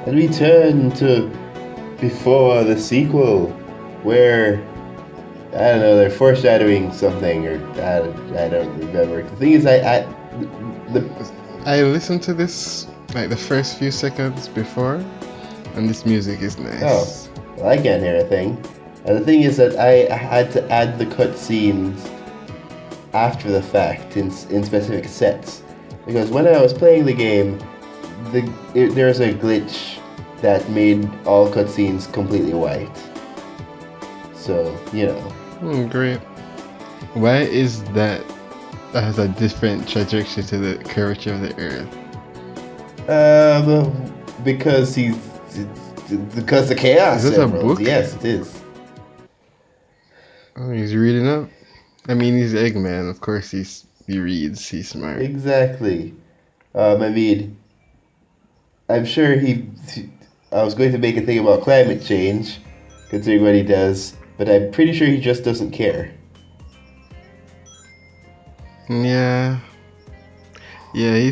And we turn to before the sequel, where I don't know, they're foreshadowing something, or I don't remember. The thing is, the I listened to this like the first few seconds before, and this music is oh, nice. well, I can't hear a thing. And the thing is that I had to add the cutscenes after the fact in specific sets, because when I was playing the game, there's a glitch that made all cutscenes completely white. So Great. Why is that? That has a different trajectory to the curvature of the Earth. Because because the chaos Is that a emeralds. book? Yes, it is. Oh, he's reading up. I mean, he's Eggman. Of course, he reads. He's smart. Exactly. I mean, I'm sure I was going to make a thing about climate change, considering what he does, but I'm pretty sure he just doesn't care. Yeah, yeah.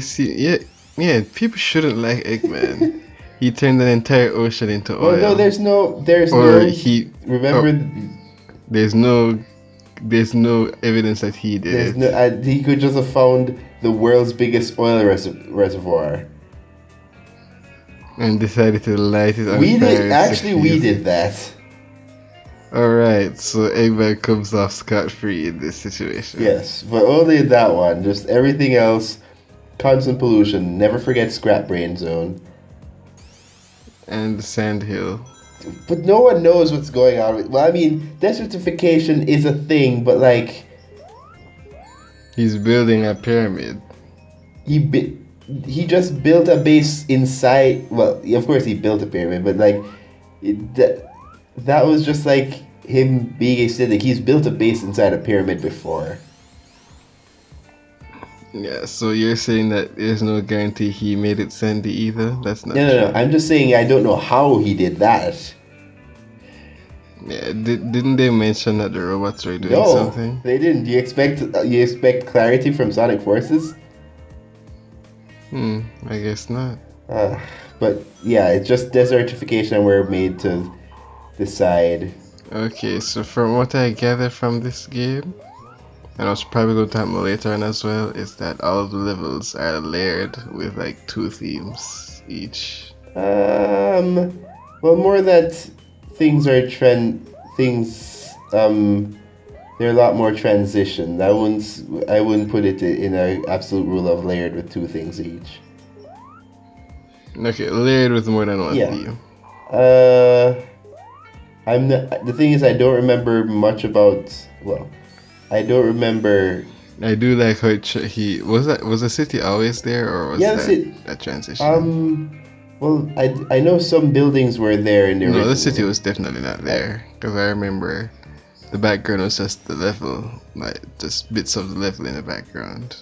Yeah. People shouldn't like Eggman. He turned an entire ocean into Well, no, oil. there's Or no. he. Remember, Oh, there's no. There's no evidence that he did there's it. no. He could just have found the world's biggest oil reservoir. And decided to light it on We did fire. actually. We did that. Alright, so Eggman comes off scot-free in this situation. Yes, but only in that one. Just everything else, constant pollution. Never forget Scrap Brain Zone. And Sand Hill. But no one knows what's going on. Well, I mean, desertification is a thing, but like He's building a pyramid. he bi- he just built a base inside. Well, of course he built a pyramid, but like that was just like him being aesthetic. He's built a base inside a pyramid before. Yeah, so you're saying that there's no guarantee he made it sandy either? That's not No, true. no, no. I'm just saying I don't know how he did that. Yeah, didn't they mention that the robots were doing No, something? they didn't. You expect clarity from Sonic Forces? I guess not. Uh, but yeah, it's just desertification, and we're made to decide. Okay, so from what I gather from this game, and I was probably going to have more later on as well, is that all of the levels are layered with like 2 themes each. Well, more that things are things. They're a lot more transition. I wouldn't put it in an absolute rule of layered with 2 things each. Okay, layered with more than one Yeah. theme. The thing is, I don't remember much about. Well, I don't remember. I do like how he was the city always there, or was Yeah, that a transition? Well, I know some buildings were there in the No, original. the city was definitely not there because I remember the background was just the level, like just bits of the level in the background.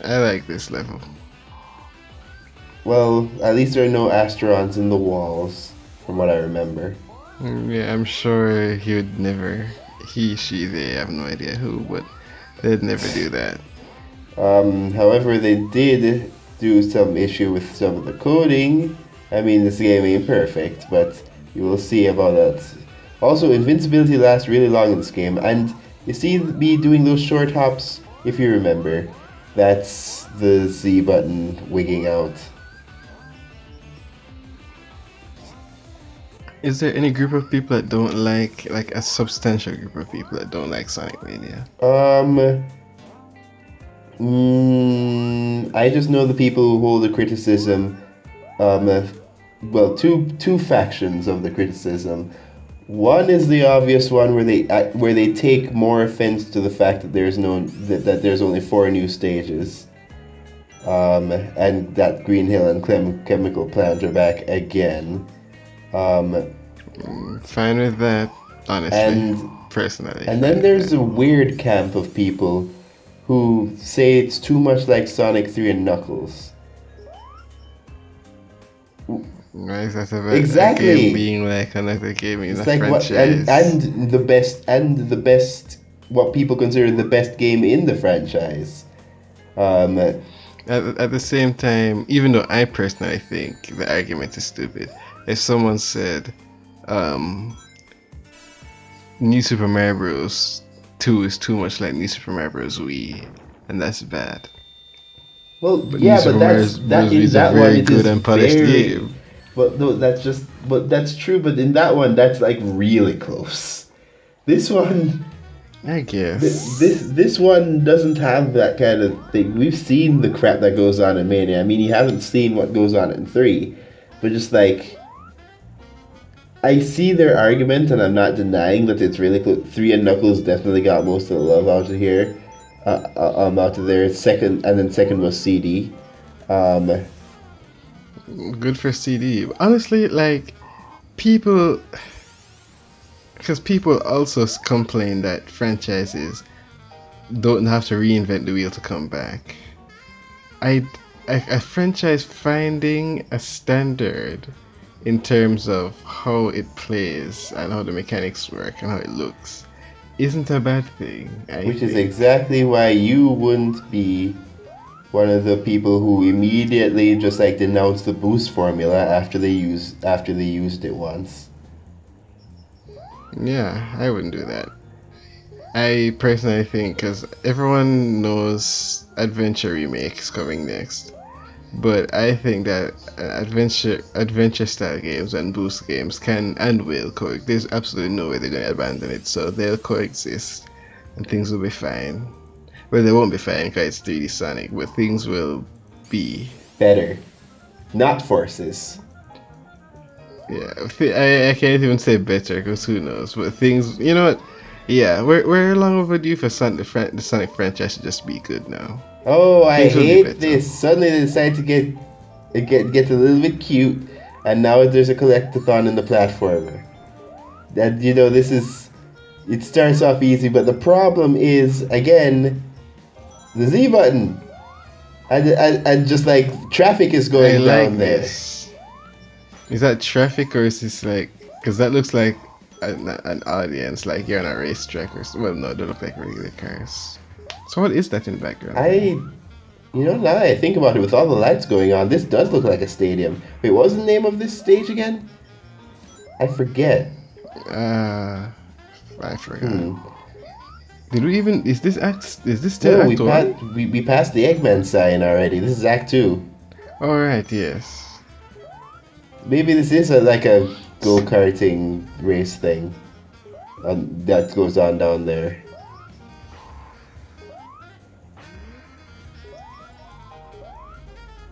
I like this level. Well, at least there are no astronauts in the walls, from what I remember. Yeah, I'm sure he would never. He, she, they, I have no idea who, but they'd never do that. However, they did do some issue with some of the coding. I mean, this game ain't perfect, but you will see about that. Also, invincibility lasts really long in this game, and you see me doing those short hops, if you remember. That's the Z button wigging out. Is there any group of people that don't like a substantial group of people that don't like Sonic Mania? I just know the people who hold the criticism. Well, two factions of the criticism. One is the obvious one where they take more offense to the fact that that there's only 4 new stages. And that Green Hill and Chemical Plant are back again. Fine with that, honestly. Personally. And then there's a weird camp of people who say it's too much like Sonic 3 and Knuckles. Right, that's about Exactly. a game being like another game in It's a like franchise. and the best what people consider the best game in the franchise. At the same time, even though I personally think the argument is stupid, if someone said, um, New Super Mario Bros. 2 is too much like New Super Mario Bros. Wii, and that's bad. Well, But New yeah, but Super Mario that Bros. Wii in is a that one very it good is and polished very. game. But no, but that's true. But in that one, that's like really close. This one, I guess. this one doesn't have that kind of thing. We've seen the crap that goes on in Mania. I mean, you haven't seen what goes on in 3, but just like I see their argument, and I'm not denying that it's really close. 3 and Knuckles definitely got most of the love out of here, out of there. Second, and then second was CD. Um, Good for CD. Honestly, like, people. Because people also complain that franchises don't have to reinvent the wheel to come back. I, a franchise finding a standard in terms of how it plays and how the mechanics work and how it looks isn't a bad thing, I which is think. exactly why you wouldn't be one of the people who immediately just like denounced the boost formula after they used it once. Yeah, I wouldn't do that. I personally think because everyone knows Adventure Remake is coming next, but I think that adventure style games and boost games can and will coexist. There's absolutely no way they're going to abandon it, so they'll coexist and things will be fine. Well, they won't be fine because it's 3D Sonic, but things will be. Better, not forces. Yeah, I can't even say better because who knows, but things, you know what? Yeah, we're long overdue for the Sonic franchise to just be good now. Oh, I Things will be hate better. this. Suddenly they decide to get a little bit cute, and now there's a collectathon in the platformer. That this is it starts off easy, but the problem is again the Z button. And just like traffic is I going down like there. this. Is that traffic or is this like? Because that looks like an audience, like you're on a racetrack or something. Well, no, they look like regular cars. So what is that in the background? I now that I think about it, with all the lights going on, this does look like a stadium. Wait, what was the name of this stage again? I forget. Uh, I forgot. Hmm. Did we even? Is this still No, Act One? we passed the Eggman sign already. This is Act 2. All right. Yes. Maybe this is like a go-karting race thing that goes on down there.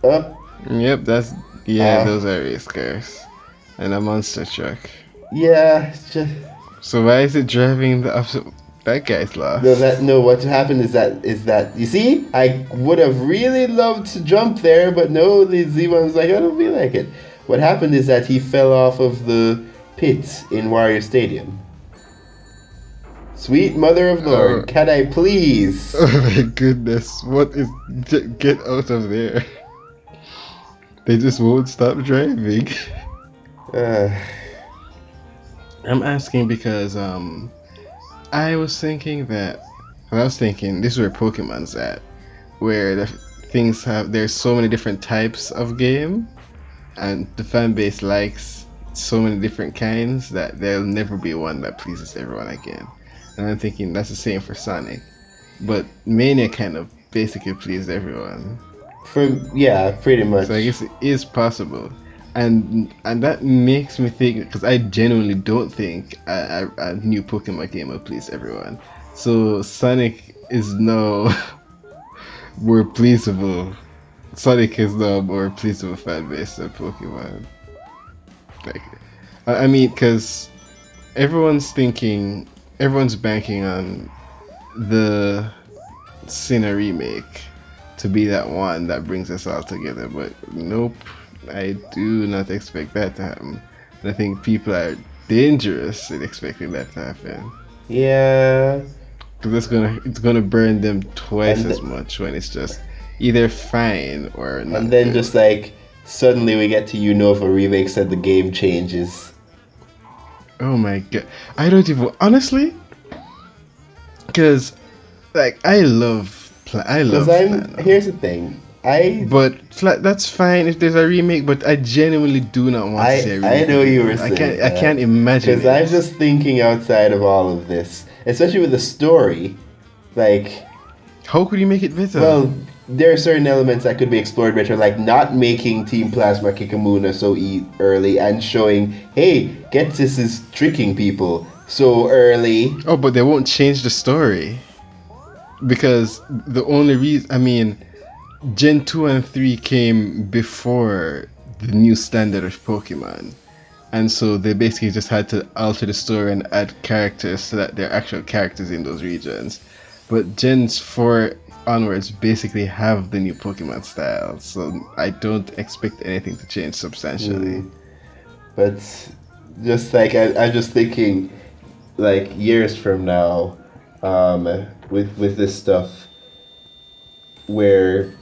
Up. Yep. Yeah. Uh, Those are race cars, and a monster truck. yeah, it's just So why is it driving the opposite? That guy's no. lost. That no. What happened is that you see, I would have really loved to jump there, but no. The Z1 was like, I don't feel like it. What happened is that he fell off of the pit in Warrior Stadium. Sweet Mother of Oh, Lord, can I please? oh my goodness! What is? Get out of there! They just won't stop driving. Uh, I'm asking because I was thinking that I was thinking this is where Pokemon's at, where the things have there's so many different types of game, and the fan base likes so many different kinds that there'll never be one that pleases everyone again. And I'm thinking that's the same for Sonic, but Mania kind of basically pleased everyone. yeah, pretty So I much. guess it is possible, and that makes me think because I genuinely don't think a new Pokemon game will please everyone. So Sonic is now more pleasable. Sonic is now more pleasable fan base than Pokemon. Like, I mean, because everyone's banking on the Sinnoh remake to be that one that brings us all together. But nope, I do not expect that to happen. And I think people are dangerous in expecting that to happen. Yeah, Because it's gonna burn them twice and as much when it's just either fine or and not then just good. like suddenly we get to Unova remakes and the game changes. Oh my god, I don't even honestly, because like I love Because Platinum. here's the thing. I But that's fine if there's a remake. But I genuinely do not want to see a I remake of know you Game. were I saying can't. I that can't imagine because I'm it. just thinking outside of all of this, especially with the story. Like, How could you make it better? well, there are certain elements that could be explored better, like not making Team Plasma Kikamuna so early and showing, hey, Getsis is tricking people so early. Oh, but they won't change the story because the only reason. I mean, Gen 2 and 3 came before the new standard of Pokemon. And so they basically just had to alter the story and add characters so that they're actual characters in those regions. But Gens 4 onwards basically have the new Pokemon style, so I don't expect anything to change substantially. Hmm. But just like I'm just thinking, like years from now, with this stuff, where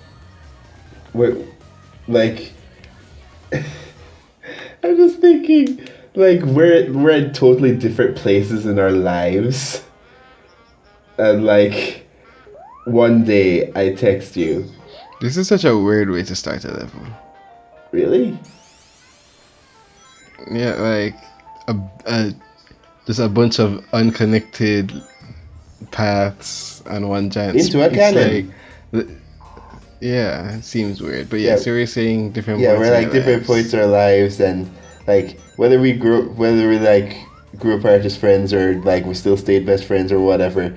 where like I'm just thinking, like we're at totally different places in our lives, and like one day I text you, This is such a weird way to start a level. really? Yeah, like a, a just a bunch of unconnected paths and one giant. Into a It's like, cannon. yeah, it seems weird. But yeah, Yeah, so we're saying different yeah, points we're in like your different points lives. in our lives, and like whether we like grew apart as friends or like we still stayed best friends or whatever.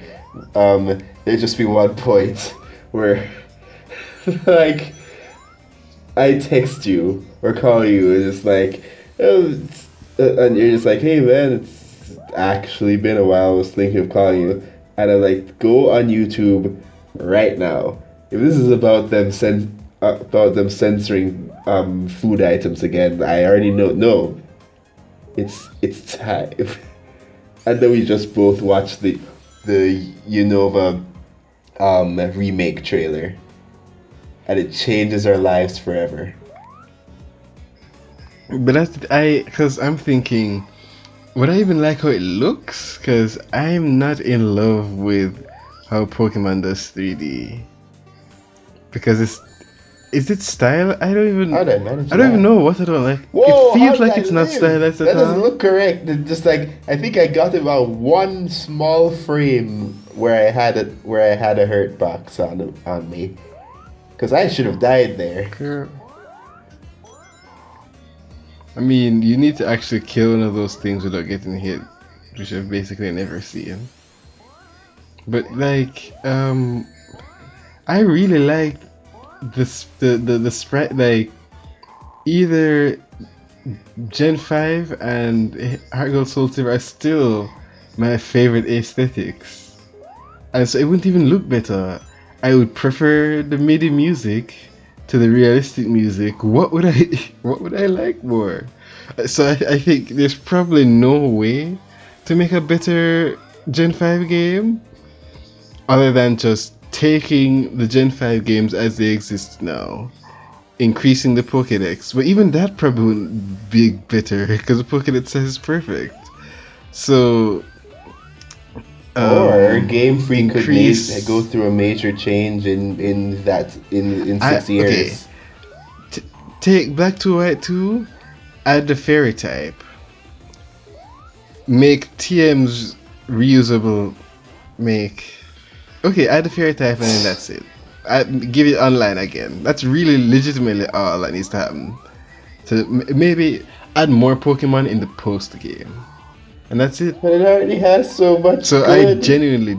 There'd just be one point where like I text you or call you and it's like, oh, and you're just like, hey man, it's actually been a while. I was thinking of calling you, and I'm like, go on YouTube right now. If this is about about them censoring food items again, I already know. No, it's time. And then we just both watched the Unova remake trailer, and it changes our lives forever. But because I'm thinking, would I even like how it looks? Because I'm not in love with how Pokemon does 3D. Because is it style? How did I manage I don't even that? know what I don't like. It Whoa, how feels did like I it's not live? stylized That at doesn't all. look correct. Just like I think I got about one small frame where I had a hurt box on me, because I should have died there. Girl. I mean, you need to actually kill one of those things without getting hit, which I've basically never seen. But like, I really like the sprite. Like either Gen 5 and Heart Gold Soul Silver are still my favorite aesthetics. And so it wouldn't even look better. I would prefer the MIDI music to the realistic music. What would I like more? So I think there's probably no way to make a better Gen 5 game other than just taking the Gen 5 games as they exist now, increasing the Pokédex. But even that probably wouldn't be better because the Pokédex says it's perfect. So, Or Game Freak could go increase. through a major change in six Okay. years. T- Take Black to White 2, add the fairy type, make TMs reusable, make. Okay, add the fairy type and then that's it. Give it online again. That's really legitimately all that needs to happen. So maybe add more Pokemon in the post game, and that's it. But it already has so much So I good. genuinely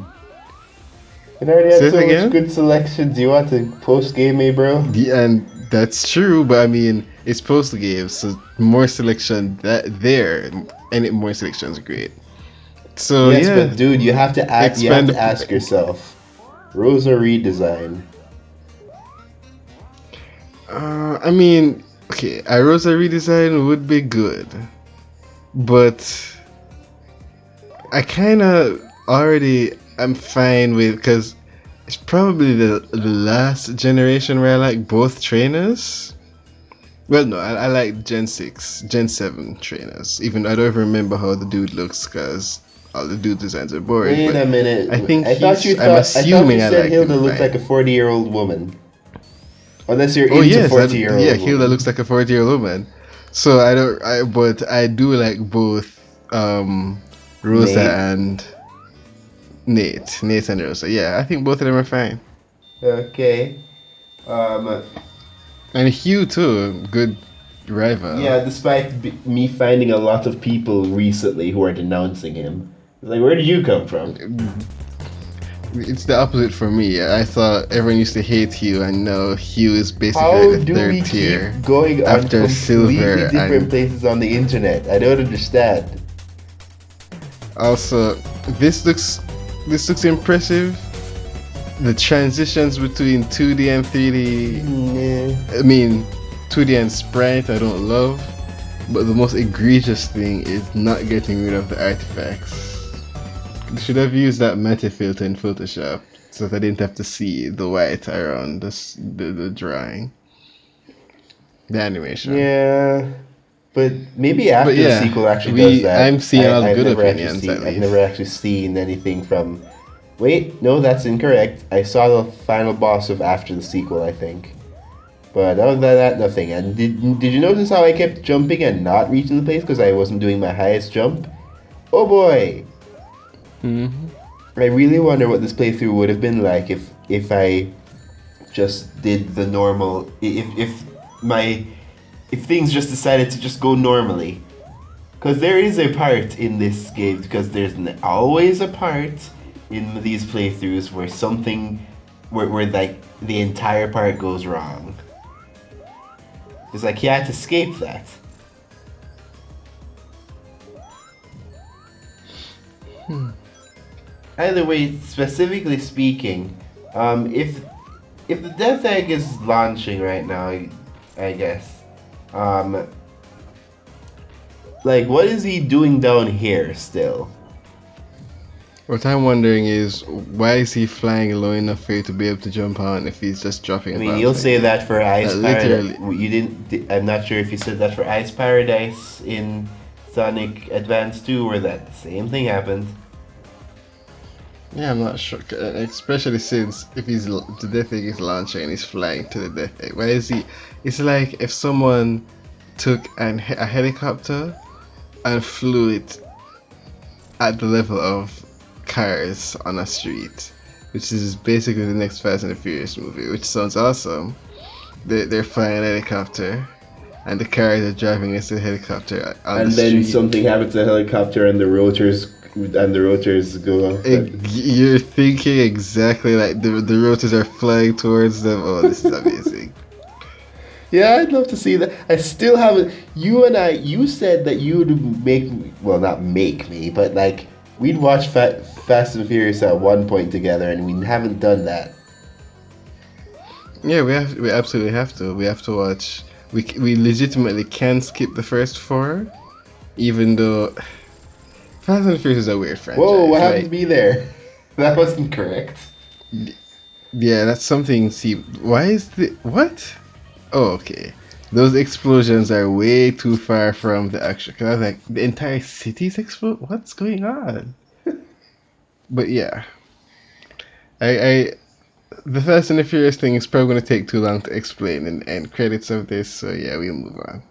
It already say has it so much again. good selections. You want to post game me, bro? And that's true, but I mean it's post game, so more selection that there, and more selection is great. So Yes, yeah, but dude, you have expand to ask yourself, Rosa redesign. I mean, okay, a Rosa redesign would be good, but I kind of already am fine with because it's probably the last generation where I like both trainers. Well, no, I like Gen 6, Gen 7 trainers. Even I don't even remember how the dude looks because all the dude designs are boring. Wait But a minute. I think I thought I'm I thought you assuming I said liked him Hilda looked like a fine. 40-year-old woman. Unless you're Oh into yes, 40-year-old yeah, Hilda looks women. like a 40-year-old woman. So I don't. But I do like both Rosa Nate. and Nate and Rosa. Yeah, I think both of them are fine. Okay. Um, And Hugh too, good rival. yeah, despite me finding a lot of people recently who are denouncing him. Like, where did you come from? It's the opposite for me. I thought everyone used to hate Hugh, and now Hugh is basically like How the do we third keep tier going on after completely Silver, different and places on the internet? I don't understand. also this looks impressive. The transitions between 2D and 3D, Yeah. I mean 2D and sprite, I don't love. But the most egregious thing is not getting rid of the artifacts. They should have used that meta filter in Photoshop so that I didn't have to see the white around the drawing, the animation. Yeah. But maybe But after the yeah, sequel actually does we that. I'm seeing all the I've good never actually opinions seen at I've never least. actually seen anything from. Wait, no, that's incorrect. I saw the final boss of after the sequel, I think. But other than that, nothing. And did you notice how I kept jumping and not reaching the place because I wasn't doing my highest jump? Oh boy! Hmm. I really wonder what this playthrough would have been like if I just did the normal. If things just decided to just go normally. Because there is a part in this game, because there's always a part in these playthroughs where something, where like the entire part goes wrong. It's like you had to escape that. Either way, specifically speaking, if the Death Egg is launching right now, I guess, um, like what is he doing down here still? What I'm wondering is why is he flying low enough for you to be able to jump on if he's just I dropping mean, bombs you'll on say you? that for Ice That Paradise. literally. You didn't. I'm not sure if you said that for Ice Paradise in Sonic Advance 2, where that same thing happened. Yeah, I'm not sure. Especially since if the Death Egg is launching and he's flying to the Death Egg. Why is he? It's like if someone took a helicopter and flew it at the level of cars on a street, which is basically the next Fast and the Furious movie, which sounds awesome. They're flying a helicopter, and the cars are driving against the helicopter on the And then street. something happens to the helicopter, and the rotors go off. You're thinking exactly like the rotors are flying towards them. Oh, this is amazing. Yeah, I'd love to see that. I still haven't. You said that you would make me, well, not make me, but like, we'd watch Fast and Furious at one point together, and we haven't done that. Yeah, we absolutely have to. We have to watch. We legitimately can skip the first four, even though Fast and Furious is a weird Whoa, what franchise. happened to Like, me there? That wasn't correct. yeah, that's something. See, why is the what? Oh, okay. Those explosions are way too far from the action. Cause I was like, the entire city's explode. What's going on? But yeah, I the Fast and the Furious thing is probably going to take too long to explain in the end credits of this. So yeah, we'll move on.